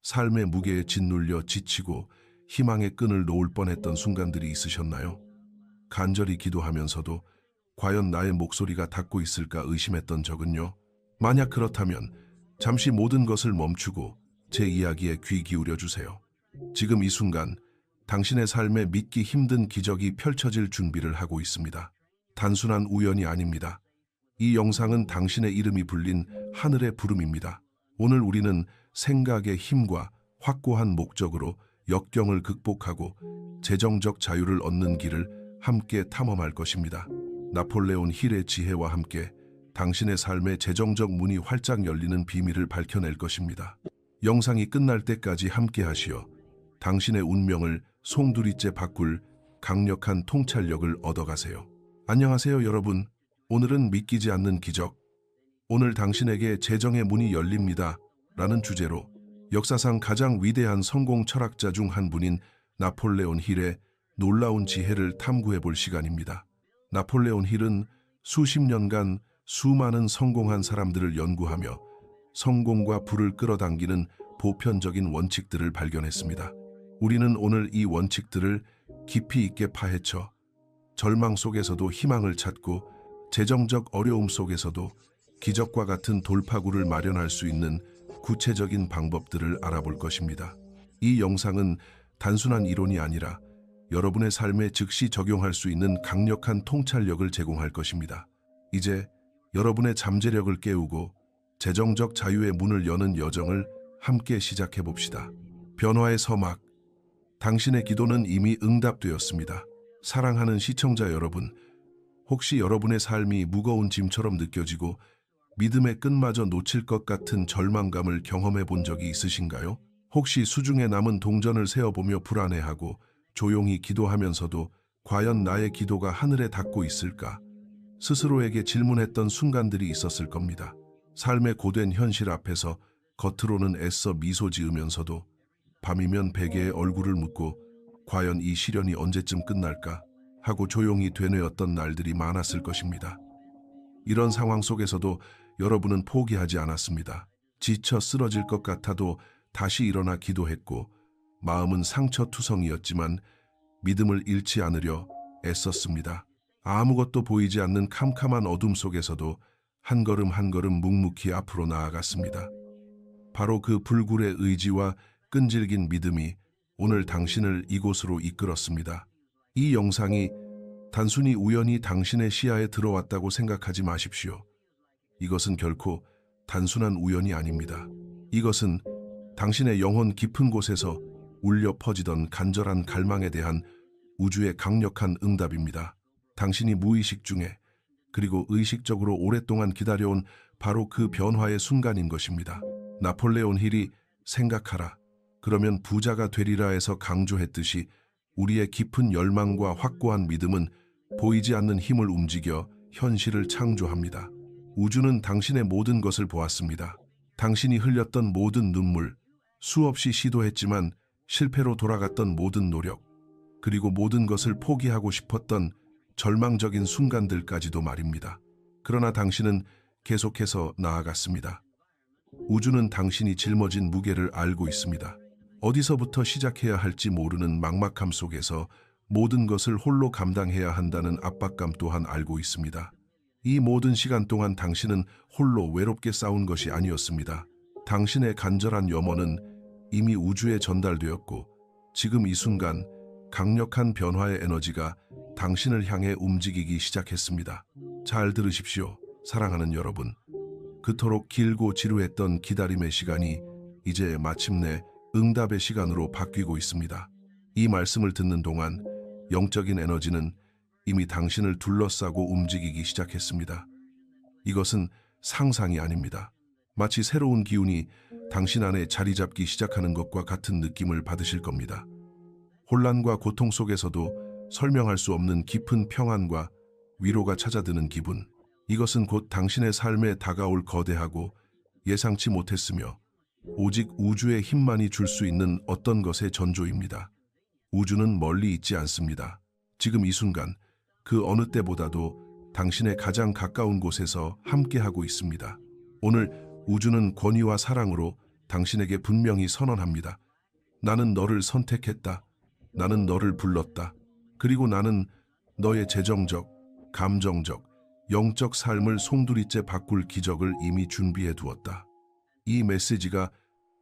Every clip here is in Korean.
삶의 무게에 짓눌려 지치고 희망의 끈을 놓을 뻔했던 순간들이 있으셨나요? 간절히 기도하면서도 과연 나의 목소리가 닿고 있을까 의심했던 적은요? 만약 그렇다면 잠시 모든 것을 멈추고 제 이야기에 귀 기울여 주세요. 지금 이 순간 당신의 삶에 믿기 힘든 기적이 펼쳐질 준비를 하고 있습니다. 단순한 우연이 아닙니다. 이 영상은 당신의 이름이 불린 하늘의 부름입니다. 오늘 우리는 생각의 힘과 확고한 목적으로 역경을 극복하고 재정적 자유를 얻는 길을 함께 탐험할 것입니다. 나폴레온 힐의 지혜와 함께 당신의 삶의 재정적 문이 활짝 열리는 비밀을 밝혀낼 것입니다. 영상이 끝날 때까지 함께 하시어 당신의 운명을 송두리째 바꿀 강력한 통찰력을 얻어가세요. 안녕하세요, 여러분. 오늘은 믿기지 않는 기적, 오늘 당신에게 재정의 문이 열립니다 라는 주제로 역사상 가장 위대한 성공 철학자 중 한 분인 나폴레온 힐의 놀라운 지혜를 탐구해 볼 시간입니다. 나폴레온 힐은 수십 년간 수많은 성공한 사람들을 연구하며 성공과 부를 끌어당기는 보편적인 원칙들을 발견했습니다. 우리는 오늘 이 원칙들을 깊이 있게 파헤쳐 절망 속에서도 희망을 찾고 재정적 어려움 속에서도 기적과 같은 돌파구를 마련할 수 있는 구체적인 방법들을 알아볼 것입니다. 이 영상은 단순한 이론이 아니라 여러분의 삶에 즉시 적용할 수 있는 강력한 통찰력을 제공할 것입니다. 이제 여러분의 잠재력을 깨우고 재정적 자유의 문을 여는 여정을 함께 시작해 봅시다. 변화의 서막, 당신의 기도는 이미 응답되었습니다. 사랑하는 시청자 여러분, 혹시 여러분의 삶이 무거운 짐처럼 느껴지고 믿음의 끈마저 놓칠 것 같은 절망감을 경험해 본 적이 있으신가요? 혹시 수중에 남은 동전을 세어보며 불안해하고 조용히 기도하면서도 과연 나의 기도가 하늘에 닿고 있을까? 스스로에게 질문했던 순간들이 있었을 겁니다. 삶의 고된 현실 앞에서 겉으로는 애써 미소 지으면서도 밤이면 베개에 얼굴을 묻고 과연 이 시련이 언제쯤 끝날까? 하고 조용히 되뇌었던 날들이 많았을 것입니다. 이런 상황 속에서도 여러분은 포기하지 않았습니다. 지쳐 쓰러질 것 같아도 다시 일어나 기도했고 마음은 상처투성이었지만 믿음을 잃지 않으려 애썼습니다. 아무것도 보이지 않는 캄캄한 어둠 속에서도 한 걸음 한 걸음 묵묵히 앞으로 나아갔습니다. 바로 그 불굴의 의지와 끈질긴 믿음이 오늘 당신을 이곳으로 이끌었습니다. 이 영상이 단순히 우연히 당신의 시야에 들어왔다고 생각하지 마십시오. 이것은 결코 단순한 우연이 아닙니다. 이것은 당신의 영혼 깊은 곳에서 울려 퍼지던 간절한 갈망에 대한 우주의 강력한 응답입니다. 당신이 무의식 중에 그리고 의식적으로 오랫동안 기다려온 바로 그 변화의 순간인 것입니다. 나폴레온 힐이 생각하라, 그러면 부자가 되리라에서 강조했듯이 우리의 깊은 열망과 확고한 믿음은 보이지 않는 힘을 움직여 현실을 창조합니다. 우주는 당신의 모든 것을 보았습니다. 당신이 흘렸던 모든 눈물, 수없이 시도했지만 실패로 돌아갔던 모든 노력, 그리고 모든 것을 포기하고 싶었던 절망적인 순간들까지도 말입니다. 그러나 당신은 계속해서 나아갔습니다. 우주는 당신이 짊어진 무게를 알고 있습니다. 어디서부터 시작해야 할지 모르는 막막함 속에서 모든 것을 홀로 감당해야 한다는 압박감 또한 알고 있습니다. 이 모든 시간 동안 당신은 홀로 외롭게 싸운 것이 아니었습니다. 당신의 간절한 염원은 이미 우주에 전달되었고 지금 이 순간 강력한 변화의 에너지가 당신을 향해 움직이기 시작했습니다. 잘 들으십시오, 사랑하는 여러분. 그토록 길고 지루했던 기다림의 시간이 이제 마침내 응답의 시간으로 바뀌고 있습니다. 이 말씀을 듣는 동안 영적인 에너지는 이미 당신을 둘러싸고 움직이기 시작했습니다. 이것은 상상이 아닙니다. 마치 새로운 기운이 당신 안에 자리 잡기 시작하는 것과 같은 느낌을 받으실 겁니다. 혼란과 고통 속에서도 설명할 수 없는 깊은 평안과 위로가 찾아드는 기분. 이것은 곧 당신의 삶에 다가올 거대하고 예상치 못했으며 오직 우주의 힘만이 줄 수 있는 어떤 것의 전조입니다. 우주는 멀리 있지 않습니다. 지금 이 순간 그 어느 때보다도 당신의 가장 가까운 곳에서 함께하고 있습니다. 오늘 우주는 권위와 사랑으로 당신에게 분명히 선언합니다. 나는 너를 선택했다. 나는 너를 불렀다. 그리고 나는 너의 재정적, 감정적, 영적 삶을 송두리째 바꿀 기적을 이미 준비해 두었다. 이 메시지가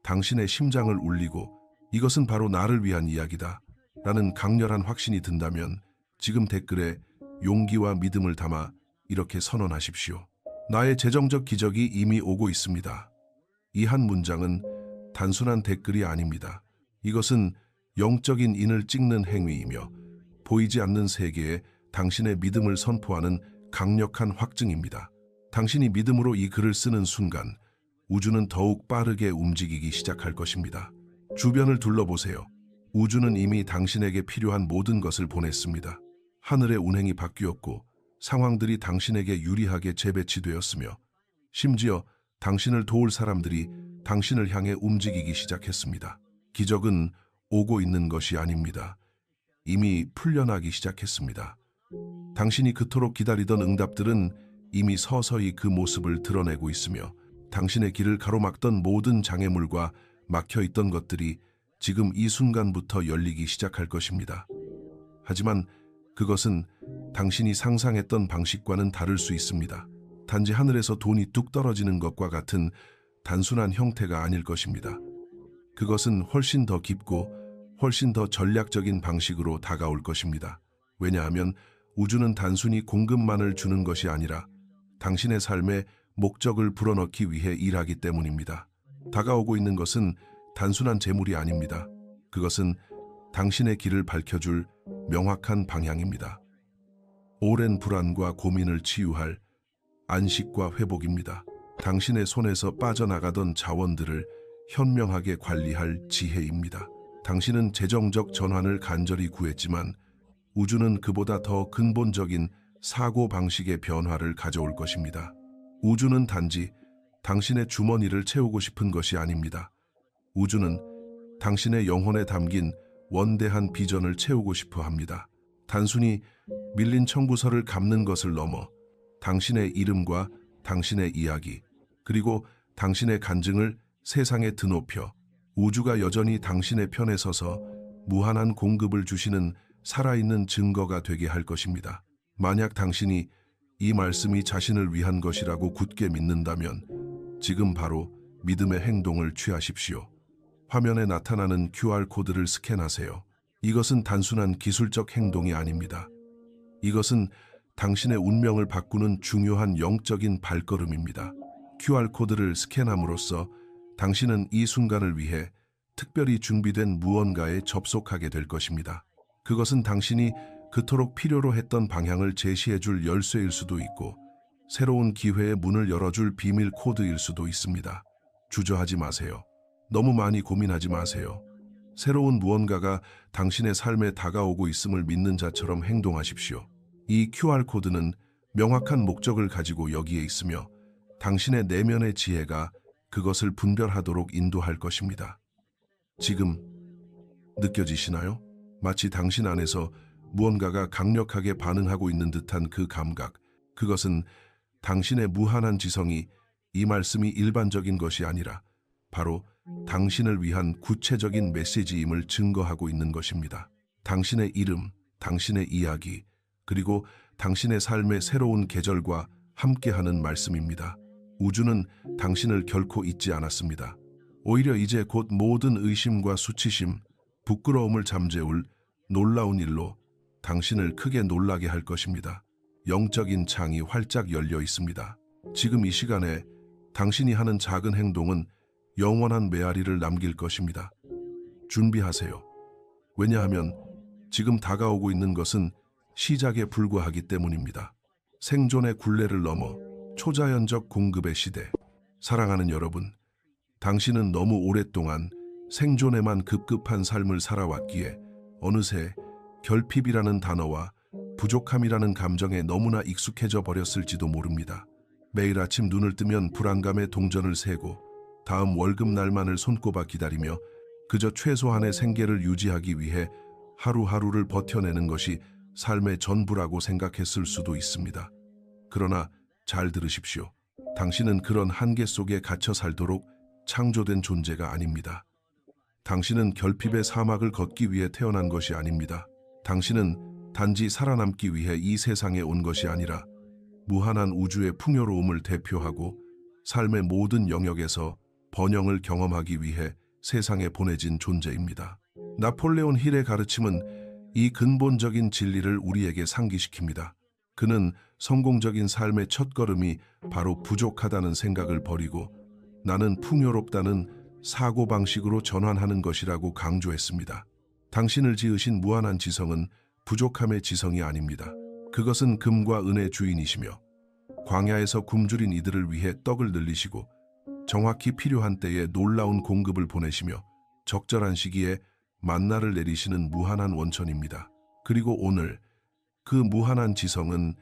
당신의 심장을 울리고 이것은 바로 나를 위한 이야기다 라는 강렬한 확신이 든다면 지금 댓글에 용기와 믿음을 담아 이렇게 선언하십시오. 나의 재정적 기적이 이미 오고 있습니다. 이 한 문장은 단순한 댓글이 아닙니다. 이것은 영적인 인을 찍는 행위이며 보이지 않는 세계에 당신의 믿음을 선포하는 강력한 확증입니다. 당신이 믿음으로 이 글을 쓰는 순간 우주는 더욱 빠르게 움직이기 시작할 것입니다. 주변을 둘러보세요. 우주는 이미 당신에게 필요한 모든 것을 보냈습니다. 하늘의 운행이 바뀌었고 상황들이 당신에게 유리하게 재배치되었으며 심지어 당신을 도울 사람들이 당신을 향해 움직이기 시작했습니다. 기적은 오고 있는 것이 아닙니다. 이미 풀려나기 시작했습니다. 당신이 그토록 기다리던 응답들은 이미 서서히 그 모습을 드러내고 있으며 당신의 길을 가로막던 모든 장애물과 막혀있던 것들이 지금 이 순간부터 열리기 시작할 것입니다. 하지만 그것은 당신이 상상했던 방식과는 다를 수 있습니다. 단지 하늘에서 돈이 뚝 떨어지는 것과 같은 단순한 형태가 아닐 것입니다. 그것은 훨씬 더 깊고 훨씬 더 전략적인 방식으로 다가올 것입니다. 왜냐하면 우주는 단순히 공급만을 주는 것이 아니라 당신의 삶에 목적을 불어넣기 위해 일하기 때문입니다. 다가오고 있는 것은 단순한 재물이 아닙니다. 그것은 당신의 길을 밝혀줄 명확한 방향입니다. 오랜 불안과 고민을 치유할 안식과 회복입니다. 당신의 손에서 빠져나가던 자원들을 현명하게 관리할 지혜입니다. 당신은 재정적 전환을 간절히 구했지만 우주는 그보다 더 근본적인 사고방식의 변화를 가져올 것입니다. 우주는 단지 당신의 주머니를 채우고 싶은 것이 아닙니다. 우주는 당신의 영혼에 담긴 원대한 비전을 채우고 싶어 합니다. 단순히 밀린 청구서를 갚는 것을 넘어 당신의 이름과 당신의 이야기, 그리고 당신의 간증을 세상에 드높여 우주가 여전히 당신의 편에 서서 무한한 공급을 주시는 살아있는 증거가 되게 할 것입니다. 만약 당신이 이 말씀이 자신을 위한 것이라고 굳게 믿는다면 지금 바로 믿음의 행동을 취하십시오. 화면에 나타나는 QR코드를 스캔하세요. 이것은 단순한 기술적 행동이 아닙니다. 이것은 당신의 운명을 바꾸는 중요한 영적인 발걸음입니다. QR코드를 스캔함으로써 당신은 이 순간을 위해 특별히 준비된 무언가에 접속하게 될 것입니다. 그것은 당신이 그토록 필요로 했던 방향을 제시해줄 열쇠일 수도 있고 새로운 기회의 문을 열어줄 비밀 코드일 수도 있습니다. 주저하지 마세요. 너무 많이 고민하지 마세요. 새로운 무언가가 당신의 삶에 다가오고 있음을 믿는 자처럼 행동하십시오. 이 QR코드는 명확한 목적을 가지고 여기에 있으며 당신의 내면의 지혜가 그것을 분별하도록 인도할 것입니다. 지금 느껴지시나요? 마치 당신 안에서 무언가가 강력하게 반응하고 있는 듯한 그 감각, 그것은 당신의 무한한 지성이 이 말씀이 일반적인 것이 아니라 바로 당신을 위한 구체적인 메시지임을 증거하고 있는 것입니다. 당신의 이름, 당신의 이야기, 그리고 당신의 삶의 새로운 계절과 함께하는 말씀입니다. 우주는 당신을 결코 잊지 않았습니다. 오히려 이제 곧 모든 의심과 수치심, 부끄러움을 잠재울 놀라운 일로 당신을 크게 놀라게 할 것입니다. 영적인 창이 활짝 열려 있습니다. 지금 이 시간에 당신이 하는 작은 행동은 영원한 메아리를 남길 것입니다. 준비하세요. 왜냐하면 지금 다가오고 있는 것은 시작에 불과하기 때문입니다. 생존의 굴레를 넘어 초자연적 공급의 시대. 사랑하는 여러분, 당신은 너무 오랫동안 생존에만 급급한 삶을 살아왔기에 어느새 결핍이라는 단어와 부족함이라는 감정에 너무나 익숙해져 버렸을지도 모릅니다. 매일 아침 눈을 뜨면 불안감에 동전을 세고 다음 월급날만을 손꼽아 기다리며 그저 최소한의 생계를 유지하기 위해 하루하루를 버텨내는 것이 삶의 전부라고 생각했을 수도 있습니다. 그러나 잘 들으십시오. 당신은 그런 한계 속에 갇혀 살도록 창조된 존재가 아닙니다. 당신은 결핍의 사막을 걷기 위해 태어난 것이 아닙니다. 당신은 단지 살아남기 위해 이 세상에 온 것이 아니라 무한한 우주의 풍요로움을 대표하고 삶의 모든 영역에서 번영을 경험하기 위해 세상에 보내진 존재입니다. 나폴레온 힐의 가르침은 이 근본적인 진리를 우리에게 상기시킵니다. 그는 성공적인 삶의 첫걸음이 바로 부족하다는 생각을 버리고 나는 풍요롭다는 사고방식으로 전환하는 것이라고 강조했습니다. 당신을 지으신 무한한 지성은 부족함의 지성이 아닙니다. 그것은 금과 은의 주인이시며 광야에서 굶주린 이들을 위해 떡을 늘리시고 정확히 필요한 때에 놀라운 공급을 보내시며 적절한 시기에 만나를 내리시는 무한한 원천입니다. 그리고 오늘 그 무한한 지성은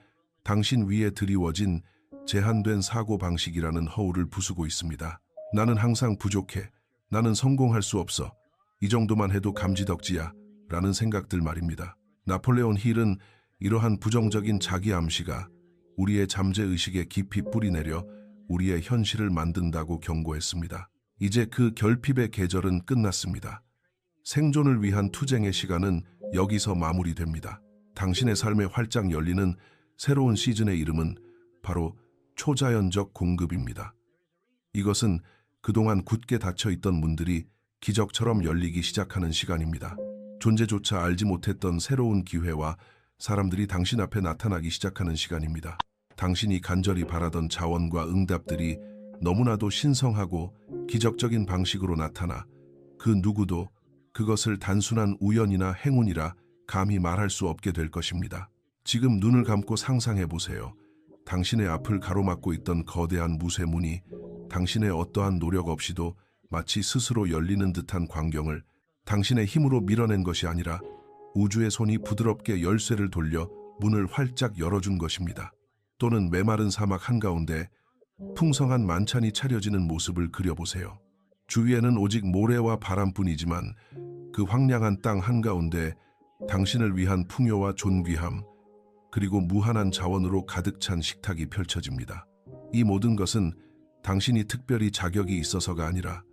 당신 위에 드리워진 제한된 사고방식이라는 허울을 부수고 있습니다. 나는 항상 부족해. 나는 성공할 수 없어. 이 정도만 해도 감지덕지야. 라는 생각들 말입니다. 나폴레온 힐은 이러한 부정적인 자기 암시가 우리의 잠재의식에 깊이 뿌리내려 우리의 현실을 만든다고 경고했습니다. 이제 그 결핍의 계절은 끝났습니다. 생존을 위한 투쟁의 시간은 여기서 마무리됩니다. 당신의 삶에 활짝 열리는 새로운 시즌의 이름은 바로 초자연적 공급입니다. 이것은 그동안 굳게 닫혀있던 문들이 기적처럼 열리기 시작하는 시간입니다. 존재조차 알지 못했던 새로운 기회와 사람들이 당신 앞에 나타나기 시작하는 시간입니다. 당신이 간절히 바라던 자원과 응답들이 너무나도 신성하고 기적적인 방식으로 나타나 그 누구도 그것을 단순한 우연이나 행운이라 감히 말할 수 없게 될 것입니다. 지금 눈을 감고 상상해 보세요. 당신의 앞을 가로막고 있던 거대한 무쇠문이 당신의 어떠한 노력 없이도 마치 스스로 열리는 듯한 광경을 당신의 힘으로 밀어낸 것이 아니라 우주의 손이 부드럽게 열쇠를 돌려 문을 활짝 열어준 것입니다. 또는 메마른 사막 한가운데 풍성한 만찬이 차려지는 모습을 그려보세요. 주위에는 오직 모래와 바람뿐이지만 그 황량한 땅 한가운데 당신을 위한 풍요와 존귀함 그리고 무한한 자원으로 가득 찬 식탁이 펼쳐집니다. 이 모든 것은 당신이 특별히 자격이 있어서가 아니라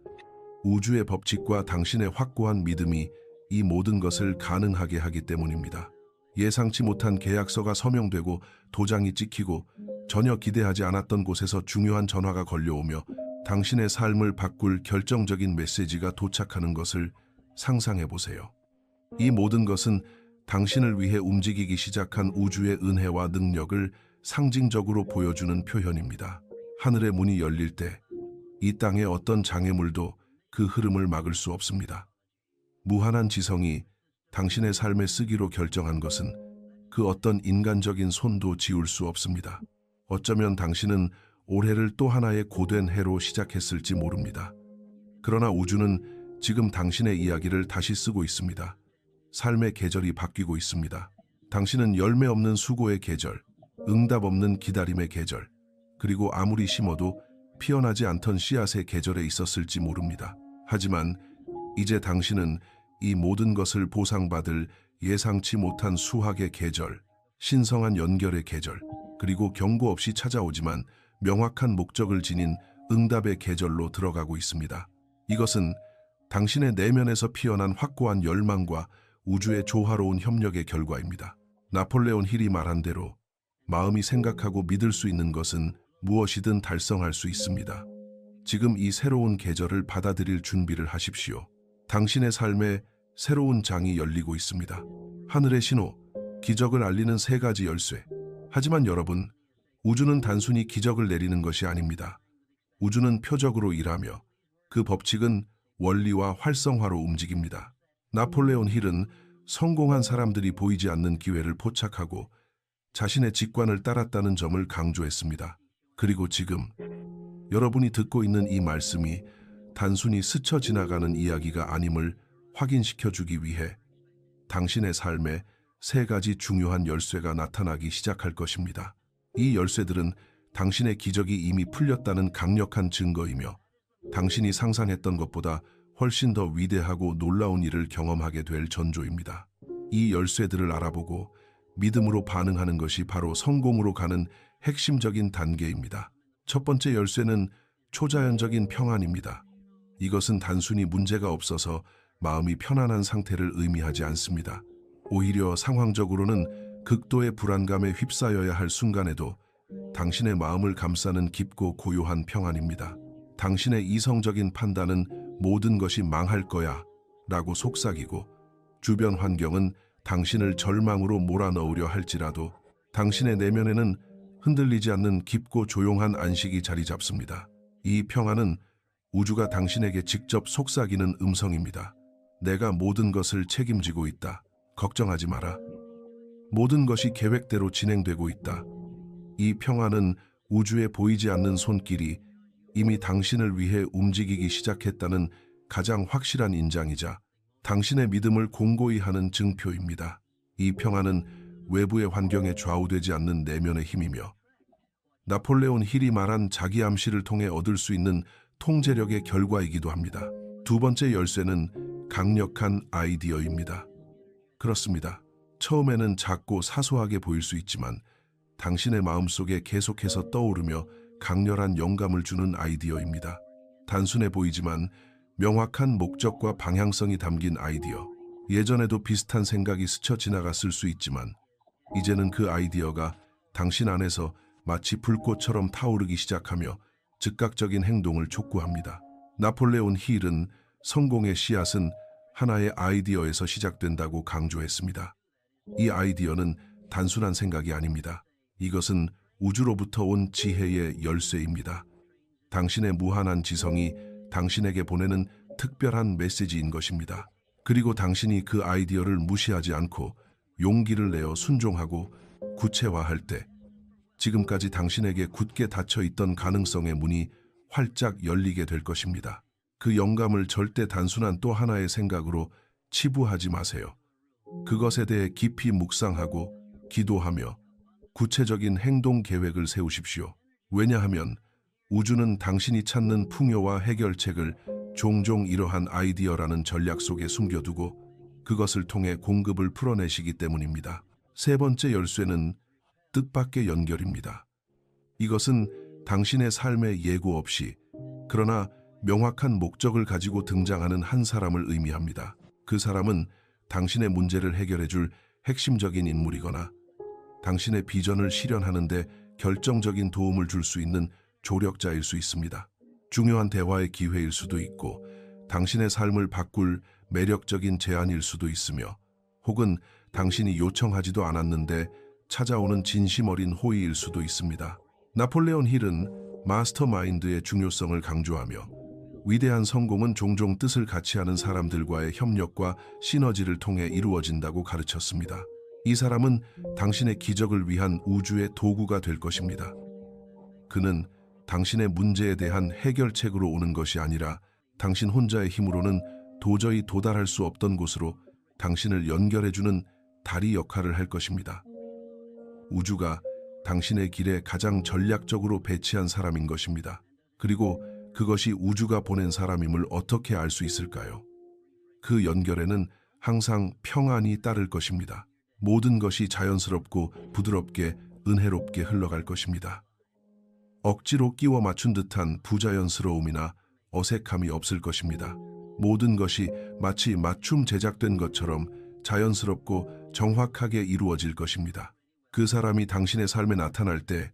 우주의 법칙과 당신의 확고한 믿음이 이 모든 것을 가능하게 하기 때문입니다. 예상치 못한 계약서가 서명되고 도장이 찍히고 전혀 기대하지 않았던 곳에서 중요한 전화가 걸려오며 당신의 삶을 바꿀 결정적인 메시지가 도착하는 것을 상상해 보세요. 이 모든 것은 당신을 위해 움직이기 시작한 우주의 은혜와 능력을 상징적으로 보여주는 표현입니다. 하늘의 문이 열릴 때 이 땅의 어떤 장애물도 그 흐름을 막을 수 없습니다. 무한한 지성이 당신의 삶에 쓰기로 결정한 것은 그 어떤 인간적인 손도 지울 수 없습니다. 어쩌면 당신은 올해를 또 하나의 고된 해로 시작했을지 모릅니다. 그러나 우주는 지금 당신의 이야기를 다시 쓰고 있습니다. 삶의 계절이 바뀌고 있습니다. 당신은 열매 없는 수고의 계절, 응답 없는 기다림의 계절, 그리고 아무리 심어도 피어나지 않던 씨앗의 계절에 있었을지 모릅니다. 하지만 이제 당신은 이 모든 것을 보상받을 예상치 못한 수확의 계절, 신성한 연결의 계절, 그리고 경고 없이 찾아오지만 명확한 목적을 지닌 응답의 계절로 들어가고 있습니다. 이것은 당신의 내면에서 피어난 확고한 열망과 우주의 조화로운 협력의 결과입니다. 나폴레온 힐이 말한 대로 마음이 생각하고 믿을 수 있는 것은 무엇이든 달성할 수 있습니다. 지금 이 새로운 계절을 받아들일 준비를 하십시오. 당신의 삶에 새로운 장이 열리고 있습니다. 하늘의 신호, 기적을 알리는 3가지 열쇠. 하지만 여러분, 우주는 단순히 기적을 내리는 것이 아닙니다. 우주는 표적으로 일하며 그 법칙은 원리와 활성화로 움직입니다. 나폴레온 힐은 성공한 사람들이 보이지 않는 기회를 포착하고 자신의 직관을 따랐다는 점을 강조했습니다. 그리고 지금 여러분이 듣고 있는 이 말씀이 단순히 스쳐 지나가는 이야기가 아님을 확인시켜주기 위해 당신의 삶에 3가지 중요한 열쇠가 나타나기 시작할 것입니다. 이 열쇠들은 당신의 기적이 이미 풀렸다는 강력한 증거이며 당신이 상상했던 것보다 훨씬 더 위대하고 놀라운 일을 경험하게 될 전조입니다. 이 열쇠들을 알아보고 믿음으로 반응하는 것이 바로 성공으로 가는 핵심적인 단계입니다. 첫 번째 열쇠는 초자연적인 평안입니다. 이것은 단순히 문제가 없어서 마음이 편안한 상태를 의미하지 않습니다. 오히려 상황적으로는 극도의 불안감에 휩싸여야 할 순간에도 당신의 마음을 감싸는 깊고 고요한 평안입니다. 당신의 이성적인 판단은 모든 것이 망할 거야 라고 속삭이고, 주변 환경은 당신을 절망으로 몰아넣으려 할지라도 당신의 내면에는 흔들리지 않는 깊고 조용한 안식이 자리 잡습니다. 이 평안은 우주가 당신에게 직접 속삭이는 음성입니다. 내가 모든 것을 책임지고 있다. 걱정하지 마라. 모든 것이 계획대로 진행되고 있다. 이 평안은 우주에 보이지 않는 손길이 이미 당신을 위해 움직이기 시작했다는 가장 확실한 인장이자 당신의 믿음을 공고히 하는 증표입니다. 이 평안은 외부의 환경에 좌우되지 않는 내면의 힘이며, 나폴레온 힐이 말한 자기 암시를 통해 얻을 수 있는 통제력의 결과이기도 합니다. 두 번째 열쇠는 강력한 아이디어입니다. 그렇습니다. 처음에는 작고 사소하게 보일 수 있지만 당신의 마음속에 계속해서 떠오르며 강렬한 영감을 주는 아이디어입니다. 단순해 보이지만 명확한 목적과 방향성이 담긴 아이디어. 예전에도 비슷한 생각이 스쳐 지나갔을 수 있지만 이제는 그 아이디어가 당신 안에서 마치 불꽃처럼 타오르기 시작하며 즉각적인 행동을 촉구합니다. 나폴레온 힐은 성공의 씨앗은 하나의 아이디어에서 시작된다고 강조했습니다. 이 아이디어는 단순한 생각이 아닙니다. 이것은 우주로부터 온 지혜의 열쇠입니다. 당신의 무한한 지성이 당신에게 보내는 특별한 메시지인 것입니다. 그리고 당신이 그 아이디어를 무시하지 않고 용기를 내어 순종하고 구체화할 때 지금까지 당신에게 굳게 닫혀 있던 가능성의 문이 활짝 열리게 될 것입니다. 그 영감을 절대 단순한 또 하나의 생각으로 치부하지 마세요. 그것에 대해 깊이 묵상하고 기도하며 구체적인 행동 계획을 세우십시오. 왜냐하면 우주는 당신이 찾는 풍요와 해결책을 종종 이러한 아이디어라는 전략 속에 숨겨두고 그것을 통해 공급을 풀어내시기 때문입니다. 세 번째 열쇠는 뜻밖의 연결입니다. 이것은 당신의 삶에 예고 없이, 그러나 명확한 목적을 가지고 등장하는 한 사람을 의미합니다. 그 사람은 당신의 문제를 해결해 줄 핵심적인 인물이거나 당신의 비전을 실현하는 데 결정적인 도움을 줄 수 있는 조력자일 수 있습니다. 중요한 대화의 기회일 수도 있고 당신의 삶을 바꿀 매력적인 제안일 수도 있으며, 혹은 당신이 요청하지도 않았는데 찾아오는 진심 어린 호의일 수도 있습니다. 나폴레온 힐은 마스터마인드의 중요성을 강조하며 위대한 성공은 종종 뜻을 같이 하는 사람들과의 협력과 시너지를 통해 이루어진다고 가르쳤습니다. 이 사람은 당신의 기적을 위한 우주의 도구가 될 것입니다. 그는 당신의 문제에 대한 해결책으로 오는 것이 아니라 당신 혼자의 힘으로는 도저히 도달할 수 없던 곳으로 당신을 연결해주는 다리 역할을 할 것입니다. 우주가 당신의 길에 가장 전략적으로 배치한 사람인 것입니다. 그리고 그것이 우주가 보낸 사람임을 어떻게 알 수 있을까요? 그 연결에는 항상 평안이 따를 것입니다. 모든 것이 자연스럽고 부드럽게 은혜롭게 흘러갈 것입니다. 억지로 끼워 맞춘 듯한 부자연스러움이나 어색함이 없을 것입니다. 모든 것이 마치 맞춤 제작된 것처럼 자연스럽고 정확하게 이루어질 것입니다. 그 사람이 당신의 삶에 나타날 때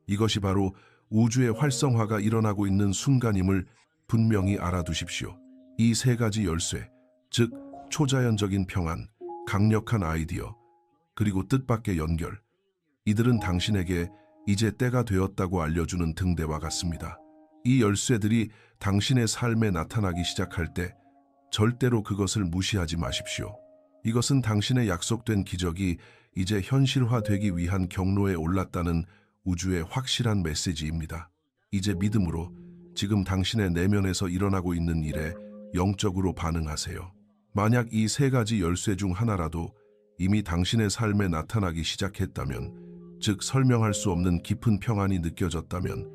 이것이 바로 우주의 활성화가 일어나고 있는 순간임을 분명히 알아두십시오. 이 세 가지 열쇠, 즉 초자연적인 평안, 강력한 아이디어, 그리고 뜻밖의 연결, 이들은 당신에게 이제 때가 되었다고 알려주는 등대와 같습니다. 이 열쇠들이 당신의 삶에 나타나기 시작할 때 절대로 그것을 무시하지 마십시오. 이것은 당신의 약속된 기적이 이제 현실화되기 위한 경로에 올랐다는 우주의 확실한 메시지입니다. 이제 믿음으로 지금 당신의 내면에서 일어나고 있는 일에 영적으로 반응하세요. 만약 이 세 가지 열쇠 중 하나라도 이미 당신의 삶에 나타나기 시작했다면, 즉 설명할 수 없는 깊은 평안이 느껴졌다면,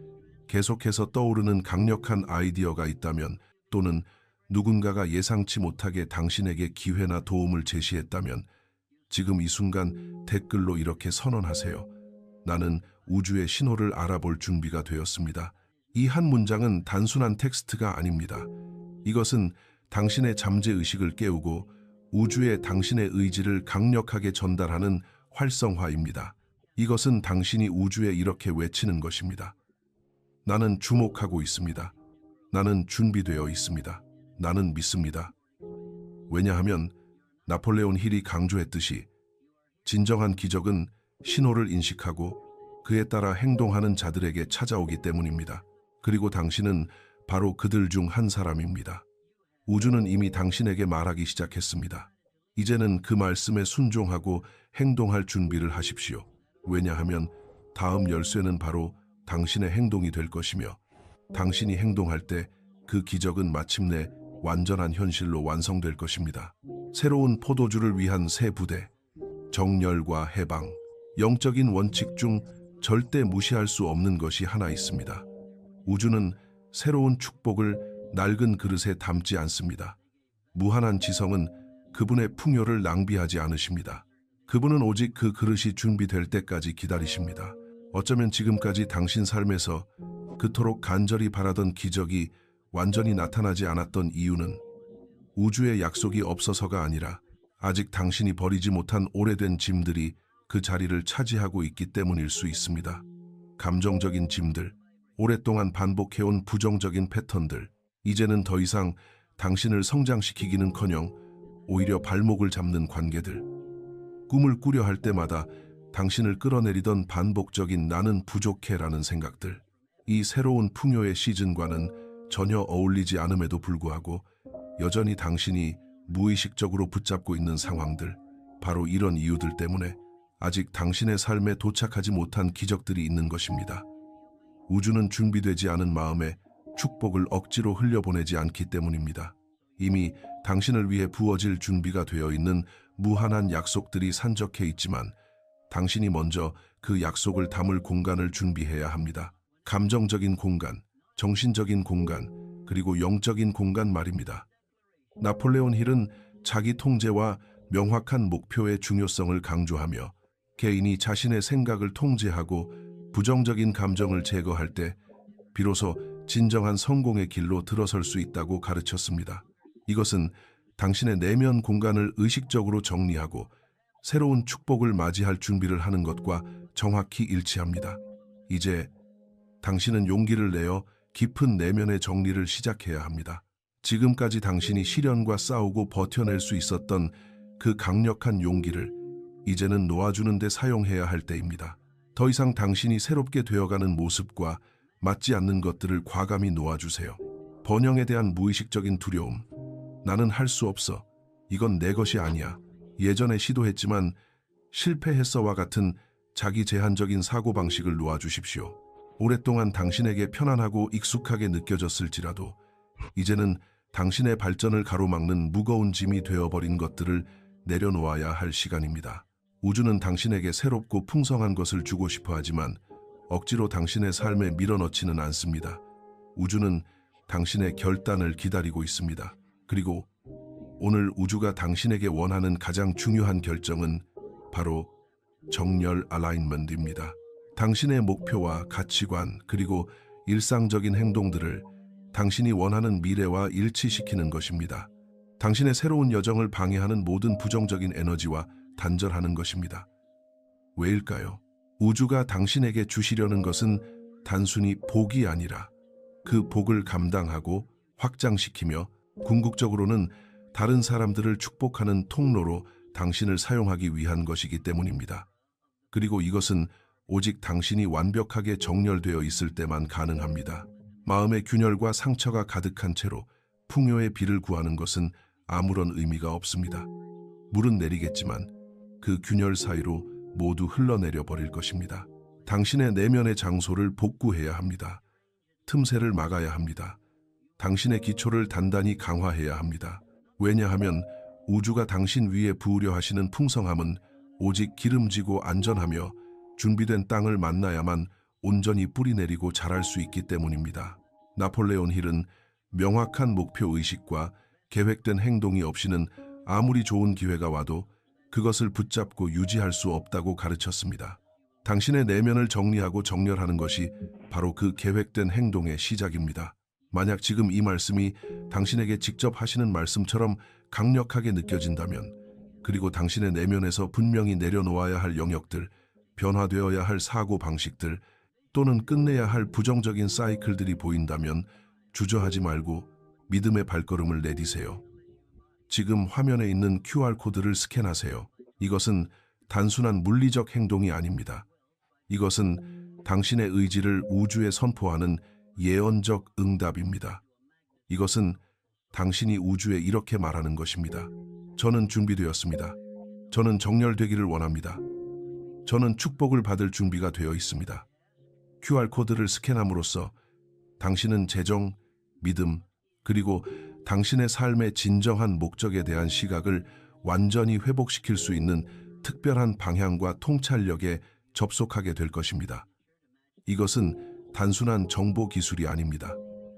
계속해서 떠오르는 강력한 아이디어가 있다면, 또는 누군가가 예상치 못하게 당신에게 기회나 도움을 제시했다면, 지금 이 순간 댓글로 이렇게 선언하세요. 나는 우주의 신호를 알아볼 준비가 되었습니다. 이 한 문장은 단순한 텍스트가 아닙니다. 이것은 당신의 잠재의식을 깨우고 우주에 당신의 의지를 강력하게 전달하는 활성화입니다. 이것은 당신이 우주에 이렇게 외치는 것입니다. 나는 주목하고 있습니다. 나는 준비되어 있습니다. 나는 믿습니다. 왜냐하면 나폴레온 힐이 강조했듯이 진정한 기적은 신호를 인식하고 그에 따라 행동하는 자들에게 찾아오기 때문입니다. 그리고 당신은 바로 그들 중 한 사람입니다. 우주는 이미 당신에게 말하기 시작했습니다. 이제는 그 말씀에 순종하고 행동할 준비를 하십시오. 왜냐하면 다음 열쇠는 바로 당신의 행동이 될 것이며 당신이 행동할 때 그 기적은 마침내 완전한 현실로 완성될 것입니다. 새로운 포도주를 위한 새 부대, 정열과 해방, 영적인 원칙 중 절대 무시할 수 없는 것이 하나 있습니다. 우주는 새로운 축복을 낡은 그릇에 담지 않습니다. 무한한 지성은 그분의 풍요를 낭비하지 않으십니다. 그분은 오직 그 그릇이 준비될 때까지 기다리십니다. 어쩌면 지금까지 당신 삶에서 그토록 간절히 바라던 기적이 완전히 나타나지 않았던 이유는 우주의 약속이 없어서가 아니라 아직 당신이 버리지 못한 오래된 짐들이 그 자리를 차지하고 있기 때문일 수 있습니다. 감정적인 짐들, 오랫동안 반복해온 부정적인 패턴들, 이제는 더 이상 당신을 성장시키기는커녕 오히려 발목을 잡는 관계들, 꿈을 꾸려 할 때마다 당신을 끌어내리던 반복적인 나는 부족해라는 생각들, 이 새로운 풍요의 시즌과는 전혀 어울리지 않음에도 불구하고 여전히 당신이 무의식적으로 붙잡고 있는 상황들, 바로 이런 이유들 때문에 아직 당신의 삶에 도착하지 못한 기적들이 있는 것입니다. 우주는 준비되지 않은 마음에 축복을 억지로 흘려보내지 않기 때문입니다. 이미 당신을 위해 부어질 준비가 되어 있는 무한한 약속들이 산적해 있지만 당신이 먼저 그 약속을 담을 공간을 준비해야 합니다. 감정적인 공간, 정신적인 공간, 그리고 영적인 공간 말입니다. 나폴레온 힐은 자기 통제와 명확한 목표의 중요성을 강조하며 개인이 자신의 생각을 통제하고 부정적인 감정을 제거할 때 비로소 진정한 성공의 길로 들어설 수 있다고 가르쳤습니다. 이것은 당신의 내면 공간을 의식적으로 정리하고 새로운 축복을 맞이할 준비를 하는 것과 정확히 일치합니다. 이제 당신은 용기를 내어 깊은 내면의 정리를 시작해야 합니다. 지금까지 당신이 시련과 싸우고 버텨낼 수 있었던 그 강력한 용기를 이제는 놓아주는 데 사용해야 할 때입니다. 더 이상 당신이 새롭게 되어가는 모습과 맞지 않는 것들을 과감히 놓아주세요. 번영에 대한 무의식적인 두려움, 나는 할 수 없어, 이건 내 것이 아니야, 예전에 시도했지만 실패했어와 같은 자기 제한적인 사고방식을 놓아주십시오. 오랫동안 당신에게 편안하고 익숙하게 느껴졌을지라도 이제는 당신의 발전을 가로막는 무거운 짐이 되어버린 것들을 내려놓아야 할 시간입니다. 우주는 당신에게 새롭고 풍성한 것을 주고 싶어 하지만 억지로 당신의 삶에 밀어넣지는 않습니다. 우주는 당신의 결단을 기다리고 있습니다. 그리고 오늘 우주가 당신에게 원하는 가장 중요한 결정은 바로 정렬 알라인먼트입니다. 당신의 목표와 가치관 그리고 일상적인 행동들을 당신이 원하는 미래와 일치시키는 것입니다. 당신의 새로운 여정을 방해하는 모든 부정적인 에너지와 단절하는 것입니다. 왜일까요? 우주가 당신에게 주시려는 것은 단순히 복이 아니라 그 복을 감당하고 확장시키며 궁극적으로는 다른 사람들을 축복하는 통로로 당신을 사용하기 위한 것이기 때문입니다. 그리고 이것은 오직 당신이 완벽하게 정렬되어 있을 때만 가능합니다. 마음의 균열과 상처가 가득한 채로 풍요의 비를 구하는 것은 아무런 의미가 없습니다. 물은 내리겠지만 그 균열 사이로 모두 흘러내려 버릴 것입니다. 당신의 내면의 장소를 복구해야 합니다. 틈새를 막아야 합니다. 당신의 기초를 단단히 강화해야 합니다. 왜냐하면 우주가 당신 위에 부으려 하시는 풍성함은 오직 기름지고 안전하며 준비된 땅을 만나야만 온전히 뿌리내리고 자랄 수 있기 때문입니다. 나폴레온 힐은 명확한 목표의식과 계획된 행동이 없이는 아무리 좋은 기회가 와도 그것을 붙잡고 유지할 수 없다고 가르쳤습니다. 당신의 내면을 정리하고 정렬하는 것이 바로 그 계획된 행동의 시작입니다. 만약 지금 이 말씀이 당신에게 직접 하시는 말씀처럼 강력하게 느껴진다면, 그리고 당신의 내면에서 분명히 내려놓아야 할 영역들, 변화되어야 할 사고 방식들, 또는 끝내야 할 부정적인 사이클들이 보인다면 주저하지 말고 믿음의 발걸음을 내디세요. 지금 화면에 있는 QR코드를 스캔하세요. 이것은 단순한 물리적 행동이 아닙니다. 이것은 당신의 의지를 우주에 선포하는 예언적 응답입니다. 이것은 당신이 우주에 이렇게 말하는 것입니다. 저는 준비되었습니다. 저는 정렬되기를 원합니다. 저는 축복을 받을 준비가 되어 있습니다. QR코드를 스캔함으로써 당신은 재정, 믿음, 그리고 당신의 삶의 진정한 목적에 대한 시각을 완전히 회복시킬 수 있는 특별한 방향과 통찰력에 접속하게 될 것입니다. 이것은 단순한 정보 기술이 아닙니다.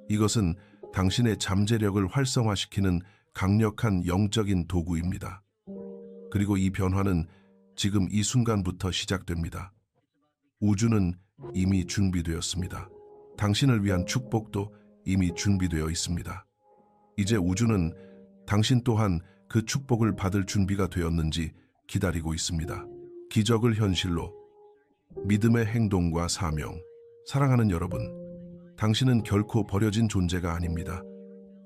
이것은 당신의 잠재력을 활성화시키는 강력한 영적인 도구입니다. 그리고 이 변화는 지금 이 순간부터 시작됩니다. 우주는 이미 준비되었습니다. 당신을 위한 축복도 이미 준비되어 있습니다. 이제 우주는 당신 또한 그 축복을 받을 준비가 되었는지 기다리고 있습니다. 기적을 현실로, 믿음의 행동과 사명. 사랑하는 여러분, 당신은 결코 버려진 존재가 아닙니다.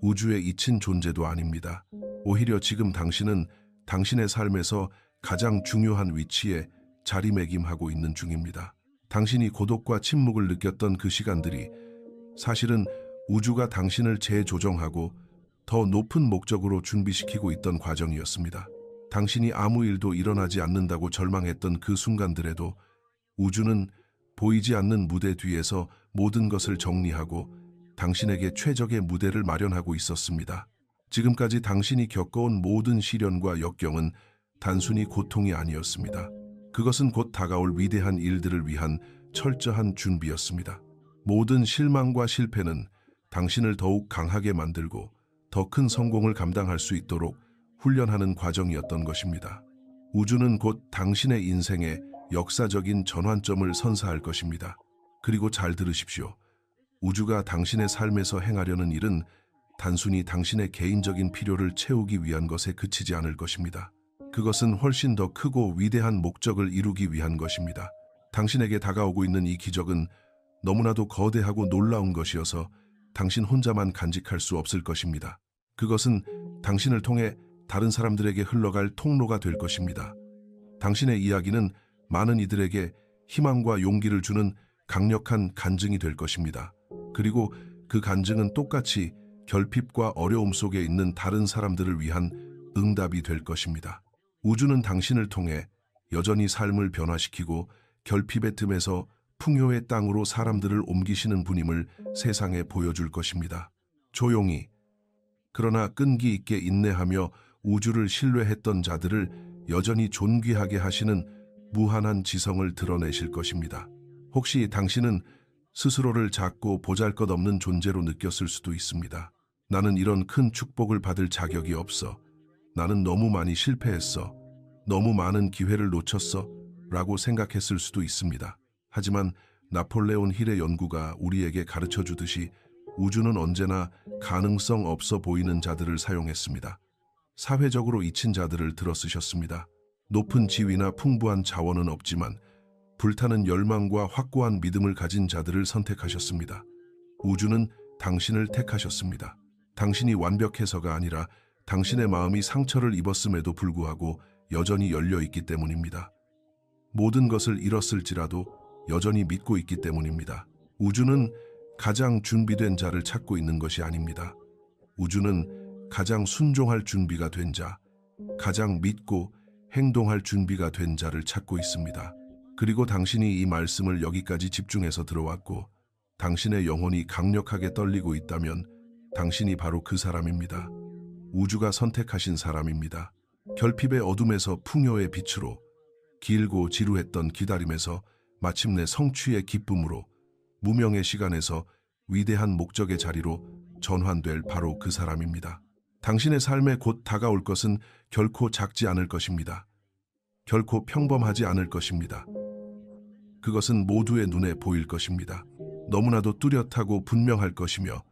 우주에 잊힌 존재도 아닙니다. 오히려 지금 당신은 당신의 삶에서 가장 중요한 위치에 자리매김하고 있는 중입니다. 당신이 고독과 침묵을 느꼈던 그 시간들이 사실은 우주가 당신을 재조정하고 더 높은 목적으로 준비시키고 있던 과정이었습니다. 당신이 아무 일도 일어나지 않는다고 절망했던 그 순간들에도 우주는 보이지 않는 무대 뒤에서 모든 것을 정리하고 당신에게 최적의 무대를 마련하고 있었습니다. 지금까지 당신이 겪어온 모든 시련과 역경은 단순히 고통이 아니었습니다. 그것은 곧 다가올 위대한 일들을 위한 철저한 준비였습니다. 모든 실망과 실패는 당신을 더욱 강하게 만들고 더 큰 성공을 감당할 수 있도록 훈련하는 과정이었던 것입니다. 우주는 곧 당신의 인생에 역사적인 전환점을 선사할 것입니다. 그리고 잘 들으십시오. 우주가 당신의 삶에서 행하려는 일은 단순히 당신의 개인적인 필요를 채우기 위한 것에 그치지 않을 것입니다. 그것은 훨씬 더 크고 위대한 목적을 이루기 위한 것입니다. 당신에게 다가오고 있는 이 기적은 너무나도 거대하고 놀라운 것이어서 당신 혼자만 간직할 수 없을 것입니다. 그것은 당신을 통해 다른 사람들에게 흘러갈 통로가 될 것입니다. 당신의 이야기는 많은 이들에게 희망과 용기를 주는 강력한 간증이 될 것입니다. 그리고 그 간증은 똑같이 결핍과 어려움 속에 있는 다른 사람들을 위한 응답이 될 것입니다. 우주는 당신을 통해 여전히 삶을 변화시키고 결핍의 틈에서 풍요의 땅으로 사람들을 옮기시는 분임을 세상에 보여줄 것입니다. 조용히, 그러나 끈기 있게 인내하며 우주를 신뢰했던 자들을 여전히 존귀하게 하시는 무한한 지성을 드러내실 것입니다. 혹시 당신은 스스로를 작고 보잘것없는 존재로 느꼈을 수도 있습니다. 나는 이런 큰 축복을 받을 자격이 없어. 나는 너무 많이 실패했어. 너무 많은 기회를 놓쳤어. 라고 생각했을 수도 있습니다. 하지만 나폴레온 힐의 연구가 우리에게 가르쳐 주듯이 우주는 언제나 가능성 없어 보이는 자들을 사용했습니다. 사회적으로 잊힌 자들을 들어 쓰셨습니다. 높은 지위나 풍부한 자원은 없지만 불타는 열망과 확고한 믿음을 가진 자들을 선택하셨습니다. 우주는 당신을 택하셨습니다. 당신이 완벽해서가 아니라 당신의 마음이 상처를 입었음에도 불구하고 여전히 열려 있기 때문입니다. 모든 것을 잃었을지라도 여전히 믿고 있기 때문입니다. 우주는 가장 준비된 자를 찾고 있는 것이 아닙니다. 우주는 가장 순종할 준비가 된 자, 가장 믿고 행동할 준비가 된 자를 찾고 있습니다. 그리고 당신이 이 말씀을 여기까지 집중해서 들어왔고 당신의 영혼이 강력하게 떨리고 있다면 당신이 바로 그 사람입니다. 우주가 선택하신 사람입니다. 결핍의 어둠에서 풍요의 빛으로, 길고 지루했던 기다림에서 마침내 성취의 기쁨으로, 무명의 시간에서 위대한 목적의 자리로 전환될 바로 그 사람입니다. 당신의 삶에 곧 다가올 것은 결코 작지 않을 것입니다. 결코 평범하지 않을 것입니다. 그것은 모두의 눈에 보일 것입니다. 너무나도 뚜렷하고 분명할 것이며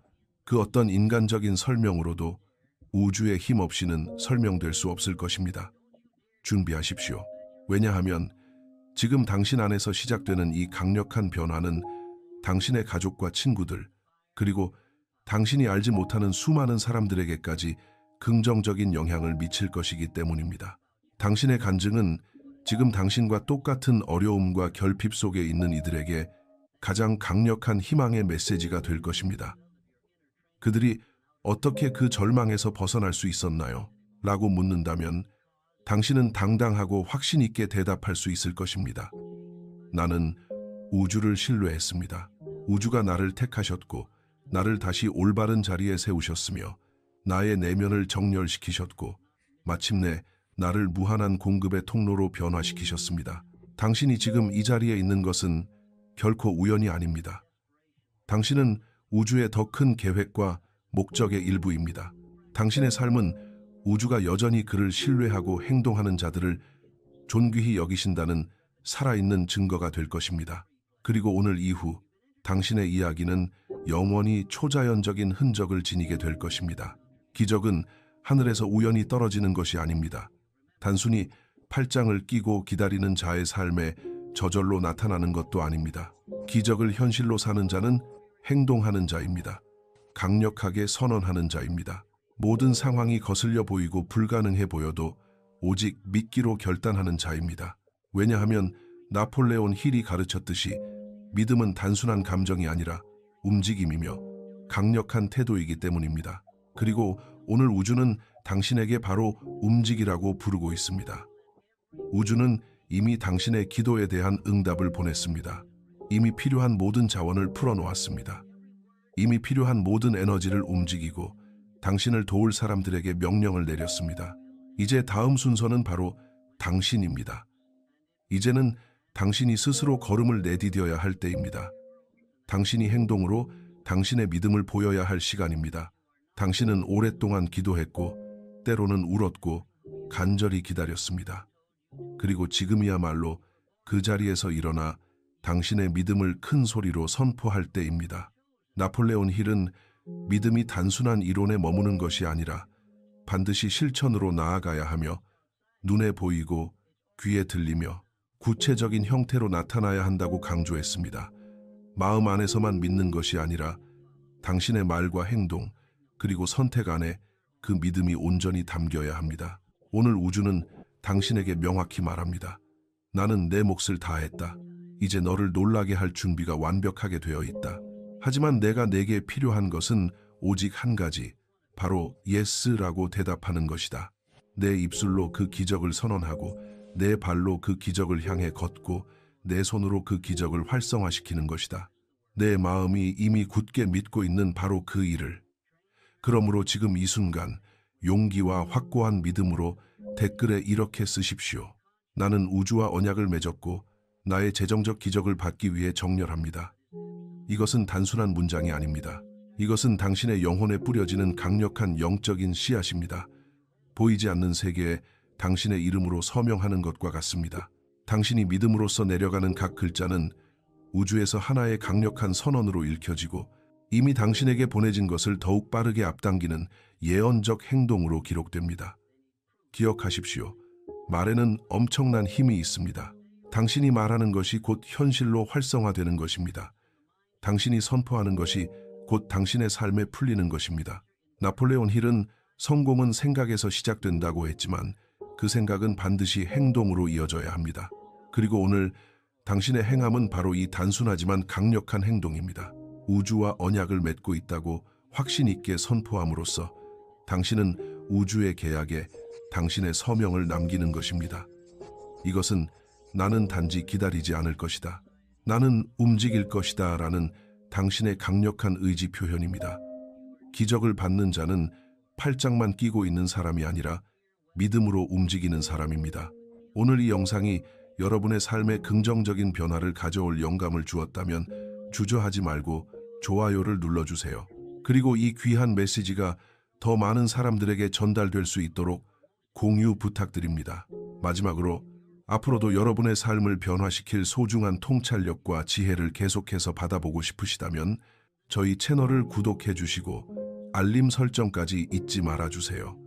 그 어떤 인간적인 설명으로도 우주의 힘 없이는 설명될 수 없을 것입니다. 준비하십시오. 왜냐하면 지금 당신 안에서 시작되는 이 강력한 변화는 당신의 가족과 친구들, 그리고 당신이 알지 못하는 수많은 사람들에게까지 긍정적인 영향을 미칠 것이기 때문입니다. 당신의 간증은 지금 당신과 똑같은 어려움과 결핍 속에 있는 이들에게 가장 강력한 희망의 메시지가 될 것입니다. 그들이 어떻게 그 절망에서 벗어날 수 있었나요? 라고 묻는다면 당신은 당당하고 확신 있게 대답할 수 있을 것입니다. 나는 우주를 신뢰했습니다. 우주가 나를 택하셨고 나를 다시 올바른 자리에 세우셨으며 나의 내면을 정렬시키셨고 마침내 나를 무한한 공급의 통로로 변화시키셨습니다. 당신이 지금 이 자리에 있는 것은 결코 우연이 아닙니다. 당신은 우주의 더 큰 계획과 목적의 일부입니다. 당신의 삶은 우주가 여전히 그를 신뢰하고 행동하는 자들을 존귀히 여기신다는 살아있는 증거가 될 것입니다. 그리고 오늘 이후 당신의 이야기는 영원히 초자연적인 흔적을 지니게 될 것입니다. 기적은 하늘에서 우연히 떨어지는 것이 아닙니다. 단순히 팔짱을 끼고 기다리는 자의 삶에 저절로 나타나는 것도 아닙니다. 기적을 현실로 사는 자는 행동하는 자입니다. 강력하게 선언하는 자입니다. 모든 상황이 거슬려 보이고 불가능해 보여도 오직 믿기로 결단하는 자입니다. 왜냐하면 나폴레온 힐이 가르쳤듯이 믿음은 단순한 감정이 아니라 움직임이며 강력한 태도이기 때문입니다. 그리고 오늘 우주는 당신에게 바로 움직이라고 부르고 있습니다. 우주는 이미 당신의 기도에 대한 응답을 보냈습니다. 이미 필요한 모든 자원을 풀어놓았습니다. 이미 필요한 모든 에너지를 움직이고 당신을 도울 사람들에게 명령을 내렸습니다. 이제 다음 순서는 바로 당신입니다. 이제는 당신이 스스로 걸음을 내디뎌야 할 때입니다. 당신이 행동으로 당신의 믿음을 보여야 할 시간입니다. 당신은 오랫동안 기도했고 때로는 울었고 간절히 기다렸습니다. 그리고 지금이야말로 그 자리에서 일어나 당신의 믿음을 큰 소리로 선포할 때입니다. 나폴레온 힐은 믿음이 단순한 이론에 머무는 것이 아니라 반드시 실천으로 나아가야 하며 눈에 보이고 귀에 들리며 구체적인 형태로 나타나야 한다고 강조했습니다. 마음 안에서만 믿는 것이 아니라 당신의 말과 행동 그리고 선택 안에 그 믿음이 온전히 담겨야 합니다. 오늘 우주는 당신에게 명확히 말합니다. 나는 내 몫을 다했다. 이제 너를 놀라게 할 준비가 완벽하게 되어 있다. 하지만 내가 내게 필요한 것은 오직 한 가지, 바로 예스라고 대답하는 것이다. 내 입술로 그 기적을 선언하고 내 발로 그 기적을 향해 걷고 내 손으로 그 기적을 활성화시키는 것이다. 내 마음이 이미 굳게 믿고 있는 바로 그 일을. 그러므로 지금 이 순간 용기와 확고한 믿음으로 댓글에 이렇게 쓰십시오. 나는 우주와 언약을 맺었고 나의 재정적 기적을 받기 위해 정렬합니다. 이것은 단순한 문장이 아닙니다. 이것은 당신의 영혼에 뿌려지는 강력한 영적인 씨앗입니다. 보이지 않는 세계에 당신의 이름으로 서명하는 것과 같습니다. 당신이 믿음으로써 내려가는 각 글자는 우주에서 하나의 강력한 선언으로 읽혀지고 이미 당신에게 보내진 것을 더욱 빠르게 앞당기는 예언적 행동으로 기록됩니다. 기억하십시오. 말에는 엄청난 힘이 있습니다. 당신이 말하는 것이 곧 현실로 활성화되는 것입니다. 당신이 선포하는 것이 곧 당신의 삶에 풀리는 것입니다. 나폴레온 힐은 성공은 생각에서 시작된다고 했지만 그 생각은 반드시 행동으로 이어져야 합니다. 그리고 오늘 당신의 행함은 바로 이 단순하지만 강력한 행동입니다. 우주와 언약을 맺고 있다고 확신 있게 선포함으로써 당신은 우주의 계약에 당신의 서명을 남기는 것입니다. 이것은 나는 단지 기다리지 않을 것이다. 나는 움직일 것이다 라는 당신의 강력한 의지 표현입니다. 기적을 받는 자는 팔짱만 끼고 있는 사람이 아니라 믿음으로 움직이는 사람입니다. 오늘 이 영상이 여러분의 삶에 긍정적인 변화를 가져올 영감을 주었다면 주저하지 말고 좋아요를 눌러주세요. 그리고 이 귀한 메시지가 더 많은 사람들에게 전달될 수 있도록 공유 부탁드립니다. 마지막으로 앞으로도 여러분의 삶을 변화시킬 소중한 통찰력과 지혜를 계속해서 받아보고 싶으시다면 저희 채널을 구독해 주시고 알림 설정까지 잊지 말아주세요.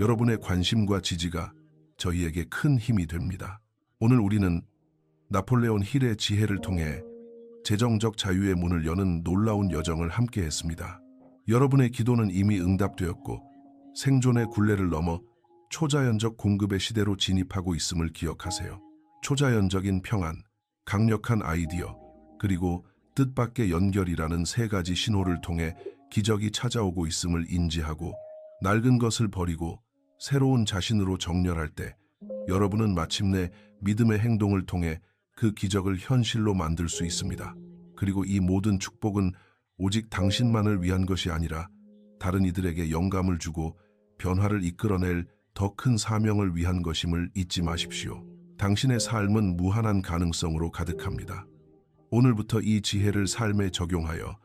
여러분의 관심과 지지가 저희에게 큰 힘이 됩니다. 오늘 우리는 나폴레온 힐의 지혜를 통해 재정적 자유의 문을 여는 놀라운 여정을 함께 했습니다. 여러분의 기도는 이미 응답되었고 생존의 굴레를 넘어 초자연적 공급의 시대로 진입하고 있음을 기억하세요. 초자연적인 평안, 강력한 아이디어, 그리고 뜻밖의 연결이라는 세 가지 신호를 통해 기적이 찾아오고 있음을 인지하고 낡은 것을 버리고 새로운 자신으로 정렬할 때 여러분은 마침내 믿음의 행동을 통해 그 기적을 현실로 만들 수 있습니다. 그리고 이 모든 축복은 오직 당신만을 위한 것이 아니라 다른 이들에게 영감을 주고 변화를 이끌어낼 더 큰 사명을 위한 것임을 잊지 마십시오. 당신의 삶은 무한한 가능성으로 가득합니다. 오늘부터 이 지혜를 삶에 적용하여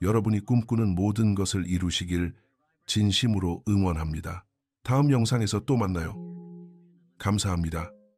여러분이 꿈꾸는 모든 것을 이루시길 진심으로 응원합니다. 다음 영상에서 또 만나요. 감사합니다.